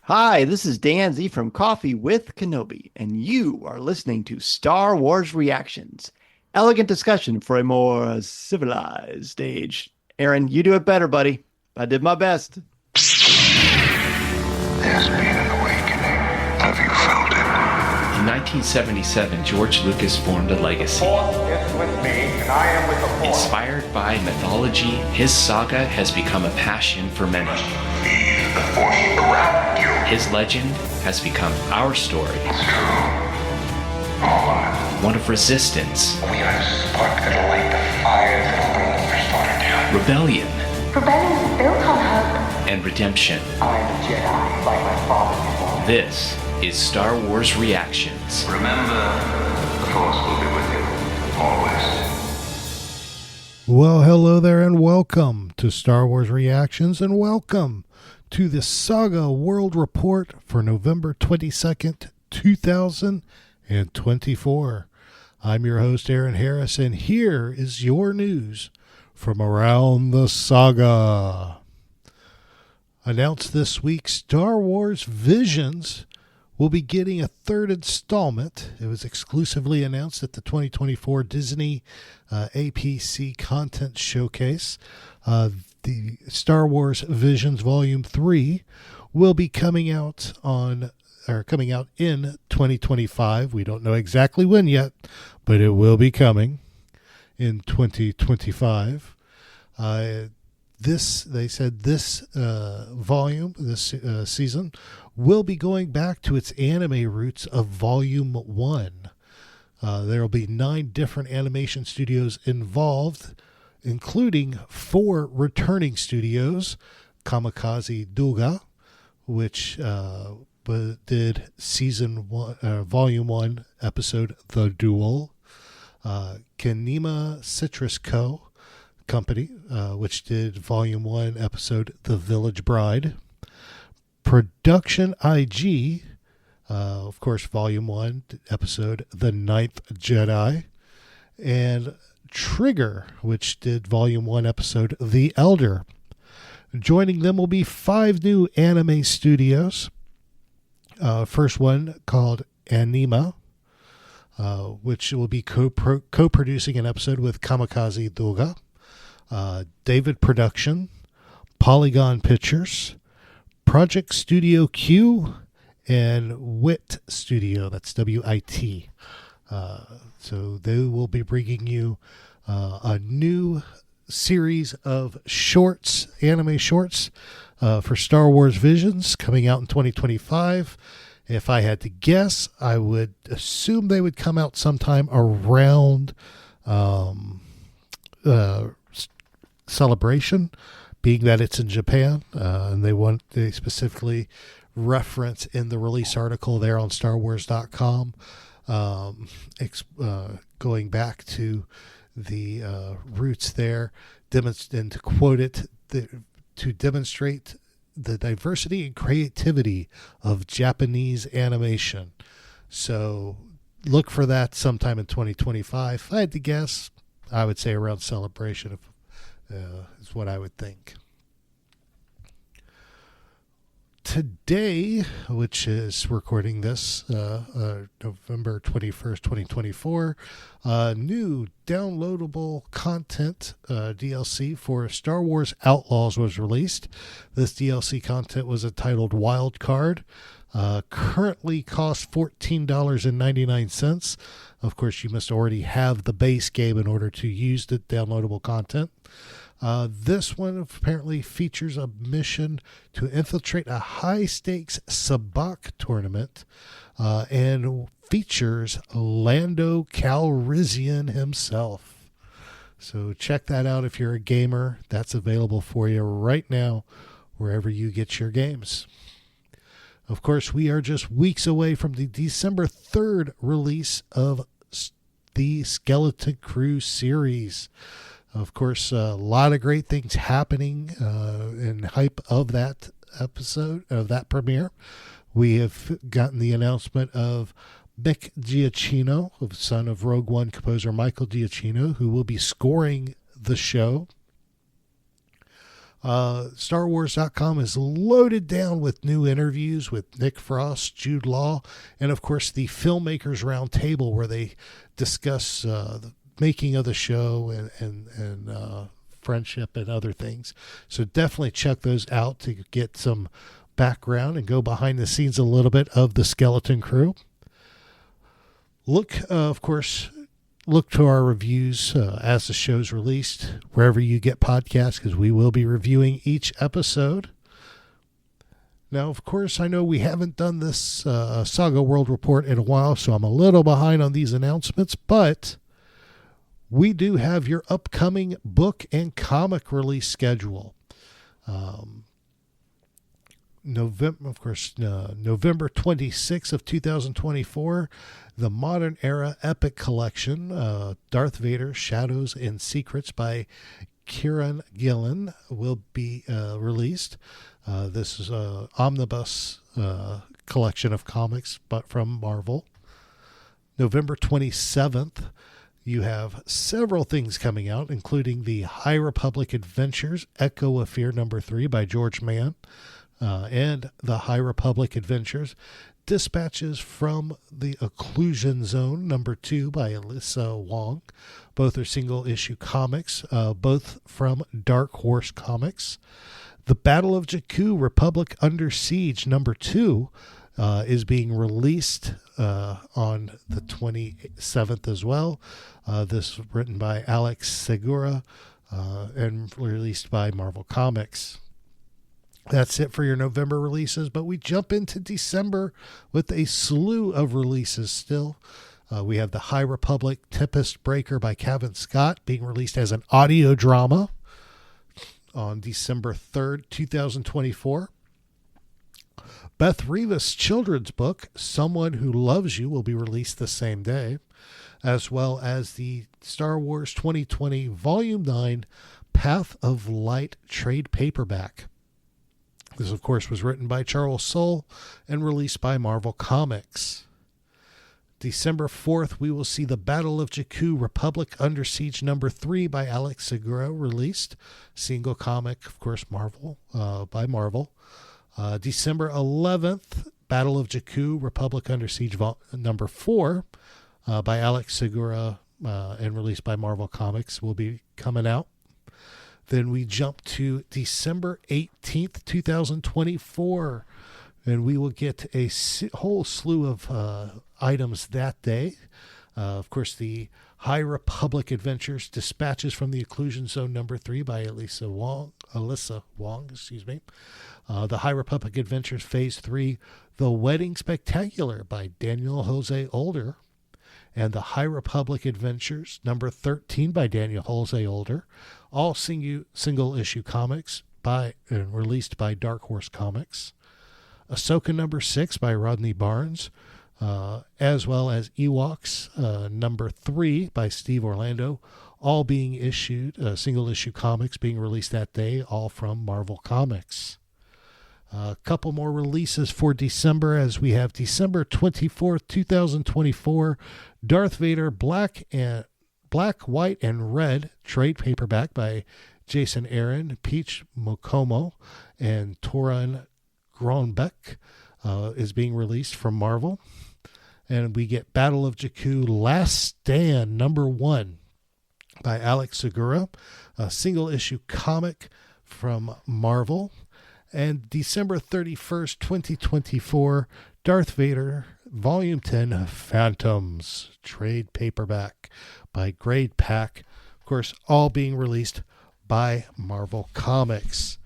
Hi, this is Dan Z from Coffee with Kenobi, and you are listening to Star Wars Reactions. Elegant discussion for a more civilized age. Aaron, you do it better, buddy. I did my best. There's been an awakening. Have you felt it? In 1977, George Lucas formed a legacy. Force is with me, and I am with the Force. Inspired by mythology, his saga has become a passion for many. Feel the Force around you. His legend has become our story. It's true. All of it. One of resistance, We are a spark that'll light the fire that'll bring the First Order down. rebellion, Rebellion is built on hope. and redemption. I am a Jedi, like my father before. This is Star Wars Reactions. Remember, the Force will be with you. Always. Well, hello there and welcome to Star Wars Reactions and welcome to the Saga World Report for November 22nd, 2024. I'm your host, Aaron Harris, and here is your news from around the saga. Announced this week, Star Wars Visions will be getting a third installment. It was exclusively announced at the 2024 Disney APC Content Showcase. The Star Wars Visions Volume 3 will be coming out in 2025. We don't know exactly when yet, but it will be coming in 2025. They said this volume, this season, will be going back to its anime roots of Volume 1. There will be 9 different animation studios involved, including 4 returning studios. Kamikaze Douga, which did Volume 1 episode The Duel. Kanema Citrus Company, which did Volume 1 episode The Village Bride. Production IG, of course, Volume 1 episode The Ninth Jedi. And Trigger, which did Volume 1 episode The Elder. Joining them will be 5 new anime studios. First one called Anima, which will be co-producing an episode with Kamikaze Douga. David Production, Polygon Pictures, Project Studio Q, and WIT Studio. That's WIT. So they will be bringing you a new series of shorts, anime shorts, for Star Wars Visions coming out in 2025. If I had to guess, I would assume they would come out sometime around Celebration, being that it's in Japan, and they specifically reference in the release article there on StarWars.com, going back to the roots there, and to quote it, to demonstrate the diversity and creativity of Japanese animation. So look for that sometime in 2025. If I had to guess, I would say around Celebration is what I would think. Today, which is recording this November 21st, 2024, new downloadable content DLC for Star Wars Outlaws was released. This DLC content was entitled Wild Card. Currently costs $14.99. Of course, you must already have the base game in order to use the downloadable content. This one apparently features a mission to infiltrate a high-stakes sabacc tournament, and features Lando Calrissian himself. So check that out if you're a gamer. That's available for you right now wherever you get your games. Of course, we are just weeks away from the December 3rd release of the Skeleton Crew series. Of course, a lot of great things happening in hype of that episode, of that premiere. We have gotten the announcement of Mick Giacchino, son of Rogue One composer Michael Giacchino, who will be scoring the show. StarWars.com is loaded down with new interviews with Nick Frost, Jude Law, and of course the Filmmakers Roundtable, where they discuss the making of the show and friendship and other things. So definitely check those out to get some background and go behind the scenes a little bit of the Skeleton Crew. Look to our reviews as the show's released, wherever you get podcasts, because we will be reviewing each episode. Now, of course, I know we haven't done this Saga World Report in a while, so I'm a little behind on these announcements, but we do have your upcoming book and comic release schedule. November 26th of 2024, the Modern Era Epic Collection, Darth Vader, Shadows and Secrets by Kieran Gillen will be released. This is an omnibus collection of comics, but from Marvel. November 27th, you have several things coming out, including the High Republic Adventures, Echo of Fear #3 by George Mann, and the High Republic Adventures, Dispatches from the Occlusion Zone #2 by Alyssa Wong. Both are single issue comics, both from Dark Horse Comics. The Battle of Jakku, Republic Under Siege #2 is being released on the 27th as well. This is written by Alex Segura and released by Marvel Comics. That's it for your November releases, but we jump into December with a slew of releases still. We have the High Republic Tempest Breaker by Kevin Scott being released as an audio drama on December 3rd, 2024. Beth Rivas' children's book, Someone Who Loves You, will be released the same day, as well as the Star Wars 2020 Volume 9 Path of Light trade paperback. This, of course, was written by Charles Soule and released by Marvel Comics. December 4th, we will see The Battle of Jakku, Republic Under Siege #3 by Alex Segura released. Single comic, of course, Marvel by Marvel. December 11th, Battle of Jakku, Republic Under Siege #4 by Alex Segura and released by Marvel Comics will be coming out. Then we jump to December 18th, 2024, and we will get a whole slew of items that day. Of course, the High Republic Adventures, Dispatches from the Occlusion Zone #3 by Alyssa Wong. The High Republic Adventures Phase 3, The Wedding Spectacular by Daniel Jose Older, and the High Republic Adventures #13 by Daniel Jose Older, all single issue comics released by Dark Horse Comics. Ahsoka #6 by Rodney Barnes, as well as Ewoks #3 by Steve Orlando, all being issued, single issue comics being released that day, all from Marvel Comics. A couple more releases for December, as we have December 24th, 2024, Darth Vader Black, White, and Red trade paperback by Jason Aaron, Peach Mokomo, and Toran Gronbeck is being released from Marvel. And we get Battle of Jakku Last Stand #1 by Alex Segura, a single issue comic from Marvel. And December 31st, 2024, Darth Vader Volume 10 Phantoms trade paperback by Grade Pack. Of course, all being released by Marvel Comics.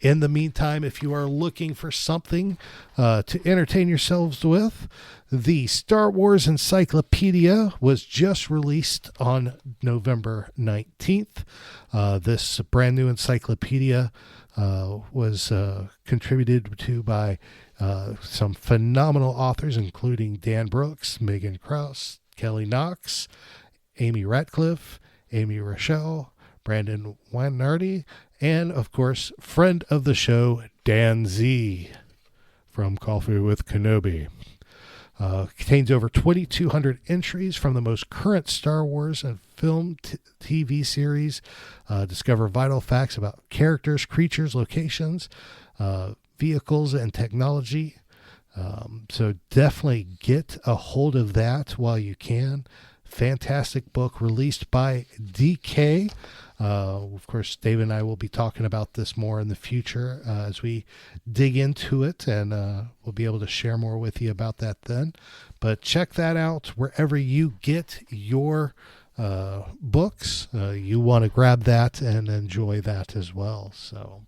In the meantime, if you are looking for something to entertain yourselves with, the Star Wars Encyclopedia was just released on November 19th. This brand new encyclopedia was contributed to by some phenomenal authors, including Dan Brooks, Megan Krause, Kelly Knox, Amy Ratcliffe, Amy Rochelle, Brandon Wanardi, and, of course, friend of the show, Dan Z from Coffee with Kenobi. Contains over 2,200 entries from the most current Star Wars and film TV series. Discover vital facts about characters, creatures, locations, vehicles, and technology. So definitely get a hold of that while you can. Fantastic book released by DK. Of course, Dave and I will be talking about this more in the future as we dig into it, and we'll be able to share more with you about that then. But check that out wherever you get your books. You want to grab that and enjoy that as well. So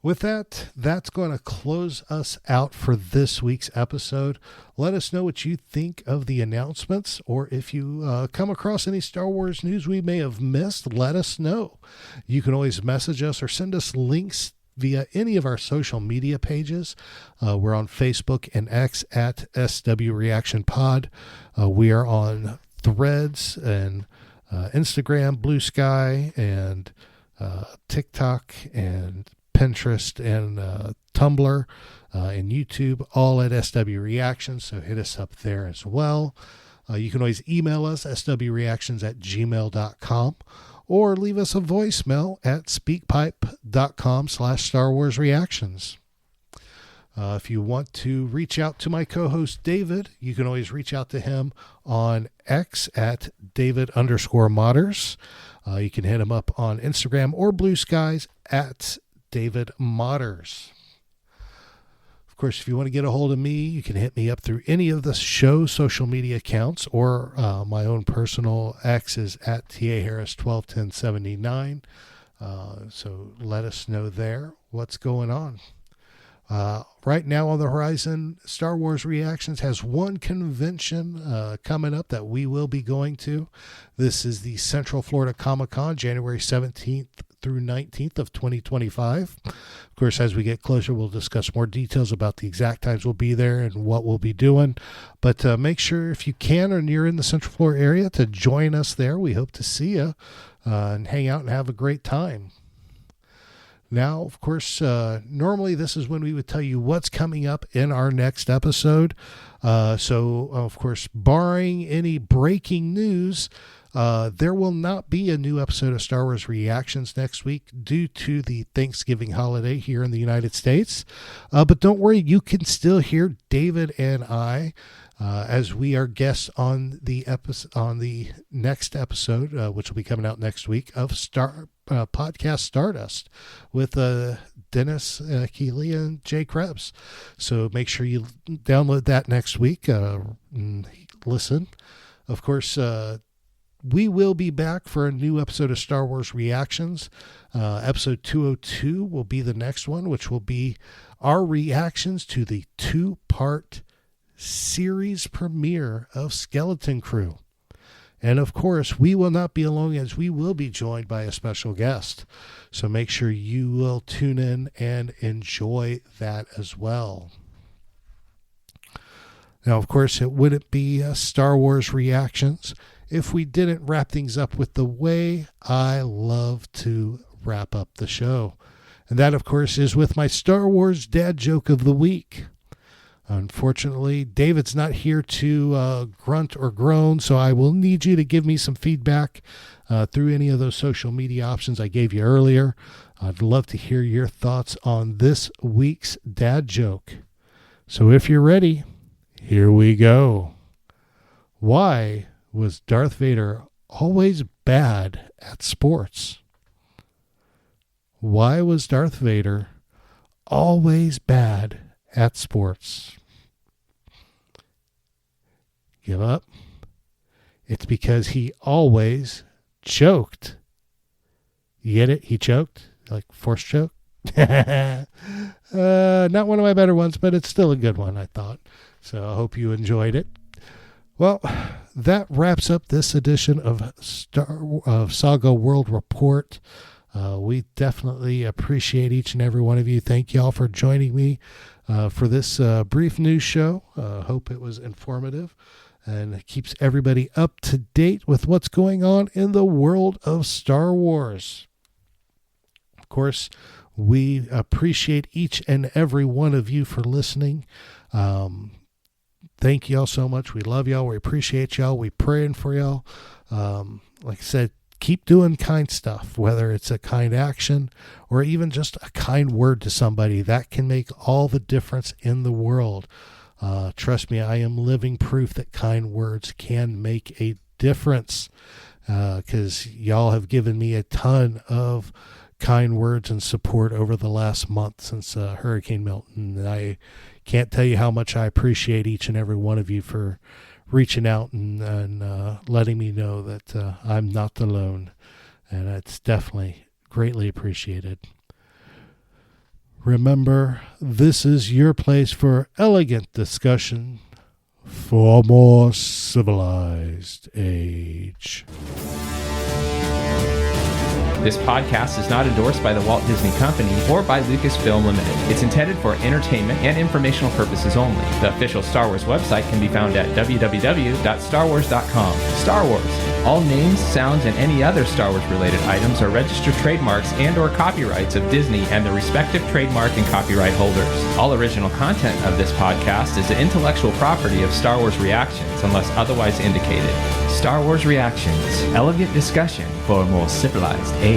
with that, that's going to close us out for this week's episode. Let us know what you think of the announcements, or if you come across any Star Wars news we may have missed, let us know. You can always message us or send us links via any of our social media pages. We're on Facebook and X at SW Reaction Pod. We are on Threads and Instagram, Blue Sky, and TikTok, and Pinterest, and Tumblr, and YouTube, all at SW Reactions. So hit us up there as well. You can always email us, swreactions@gmail.com, or leave us a voicemail at speakpipe.com/Star Wars Reactions. If you want to reach out to my co-host David, you can always reach out to him on X at David_Modders. You can hit him up on Instagram or Blue Skies at David Modders. Of course, if you want to get a hold of me, you can hit me up through any of the show's social media accounts, or my own personal X is at TAHarris121079. So let us know there what's going on. Right now on the horizon, Star Wars Reactions has one convention coming up that we will be going to. This is the Central Florida Comic-Con, January 17th through 19th of 2025. Of course, as we get closer, we'll discuss more details about the exact times we'll be there and what we'll be doing. But make sure, if you can, or you're in the Central Florida area, to join us there. We hope to see you and hang out and have a great time. Now, of course, normally this is when we would tell you what's coming up in our next episode. So, of course, barring any breaking news, there will not be a new episode of Star Wars Reactions next week due to the Thanksgiving holiday here in the United States. But don't worry, you can still hear David and I as we are guests on the next episode, which will be coming out next week, of podcast Stardust with Dennis Keeley and Jay Krebs. So make sure you download that next week and listen. Of course, we will be back for a new episode of Star Wars Reactions. Episode 202 will be the next one, which will be our reactions to the 2-part series premiere of Skeleton Crew. And of course, we will not be alone, as we will be joined by a special guest. So make sure you will tune in and enjoy that as well. Now, of course, it wouldn't be Star Wars Reactions if we didn't wrap things up with the way I love to wrap up the show. And that, of course, is with my Star Wars dad joke of the week. Unfortunately, David's not here to grunt or groan, so I will need you to give me some feedback through any of those social media options I gave you earlier. I'd love to hear your thoughts on this week's dad joke. So if you're ready, here we go. Why was Darth Vader always bad at sports? Why was Darth Vader always bad at sports? Give up? It's because he always choked. You get it? He choked? Like force choke? Not one of my better ones, but it's still a good one, I thought. So I hope you enjoyed it. Well, that wraps up this edition of Saga World Report. We definitely appreciate each and every one of you. Thank you all for joining me for this brief news show. Hope it was informative and keeps everybody up to date with what's going on in the world of Star Wars. Of course, we appreciate each and every one of you for listening. thank y'all so much. We love y'all. We appreciate y'all. We praying for y'all. Like I said, keep doing kind stuff, whether it's a kind action or even just a kind word to somebody. That can make all the difference in the world. Trust me, I am living proof that kind words can make a difference, because y'all have given me a ton of kind words and support over the last month since Hurricane Milton. And I can't tell you how much I appreciate each and every one of you for reaching out and letting me know that I'm not alone. And it's definitely greatly appreciated. Remember, this is your place for elegant discussion for a more civilized age. This podcast is not endorsed by the Walt Disney Company or by Lucasfilm Limited. It's intended for entertainment and informational purposes only. The official Star Wars website can be found at www.starwars.com. Star Wars. All names, sounds, and any other Star Wars-related items are registered trademarks and or copyrights of Disney and the respective trademark and copyright holders. All original content of this podcast is the intellectual property of Star Wars Reactions unless otherwise indicated. Star Wars Reactions. Elegant discussion for a more civilized age.